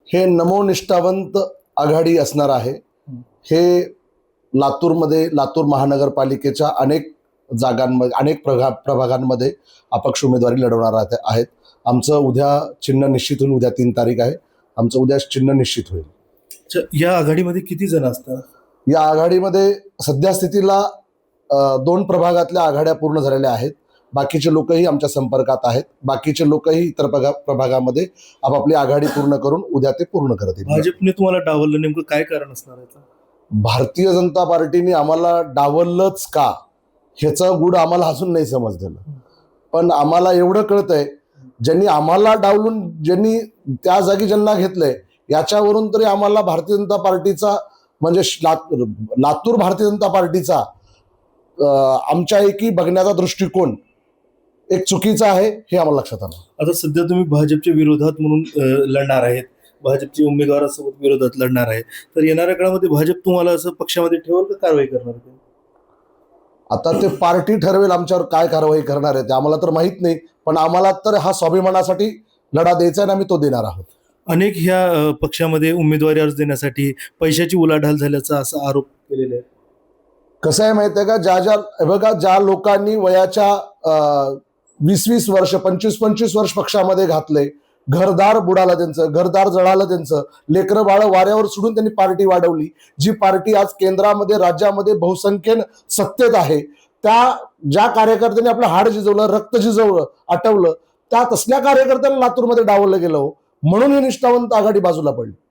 हे नमोनिष्ठावंत आघाडी असणार आहे। हे लातूर महानगरपालिकेच्या अनेक जागांमध्ये अनेक प्रभागांमध्ये अपक्ष उमेदवारी लढवणार आहेत। आमचं उद्या चिन्ह निश्चित होईल। उद्या 3 तारीख आहे। आमचं उद्या चिन्ह निश्चित होईल। या आघाडीमध्ये किती जण असतात? या आघाडीमध्ये सध्या स्थितीला 2 प्रभागातल्या आघाड्या पूर्ण झालेल्या आहेत। बाकीचे लोकही आमच्या संपर्कात आहेत। बाकीचे लोकही इतर प्रभागामध्ये आपापली आघाडी पूर्ण करून उद्या ते पूर्ण करतील। भाजपने तुम्हाला डावललं, नेमकं काय कारण असणार आहे? भारतीय जनता पार्टीने आम्हाला डावललंच का ह्याचा गुड आम्हाला अजून नाही समजलेलं, पण आम्हाला एवढं कळतंय ज्यांनी आम्हाला डावलून ज्यांनी त्या जागी ज्यांना घेतलंय याच्यावरून तरी आम्हाला भारतीय जनता पार्टीचा म्हणजे लातूर भारतीय जनता पार्टीचा आमच्या एकी बघण्याचा दृष्टिकोन एक चुकीचा आहे हे आम्हाला लक्षात आलं। आता सध्या तुम्ही भाजपच्या विरोधात म्हणून लढणार आहेत, भाजपच्या उमेदवारासोबत विरोधात लढणार आहे, तर येणाऱ्या काळामध्ये भाजप तुम्हाला असं पक्षामध्ये ठेवल का कारवाई करणार? आता ते पार्टी ठरवेल आमच्यावर काय कारवाई करणार आहे ते आम्हाला तर माहित नाही, पण आम्हाला तर हा स्वाभिमानासाठी लढा द्यायचा आहे आणि आम्ही तो देणार आहोत। अनेक ह्या पक्षामध्ये उमेदवारी अर्ज देण्यासाठी पैशाची उलाढाल झाल्याचा असा आरोप केलेला आहे। कसं आहे माहिती आहे का, ज्या लोकांनी वयाच्या 20-20 वर्ष 25-25 वर्ष पक्षामध्ये घातले, घरदार बुडालं त्यांचं, घरदार जळालं त्यांचं, लेकरं बाळ वाऱ्यावर सोडून त्यांनी पार्टी वाढवली। जी पार्टी आज केंद्रामध्ये राज्यामध्ये बहुसंख्येने सत्तेत आहे, त्या ज्या कार्यकर्त्यांनी आपलं हाड झिजवलं, रक्त झिजवलं, आटवलं, त्या तसल्या कार्यकर्त्यांना लातूरमध्ये डावललं गेलं, म्हणून ही निष्ठावंत आघाडी बाजूला पडली।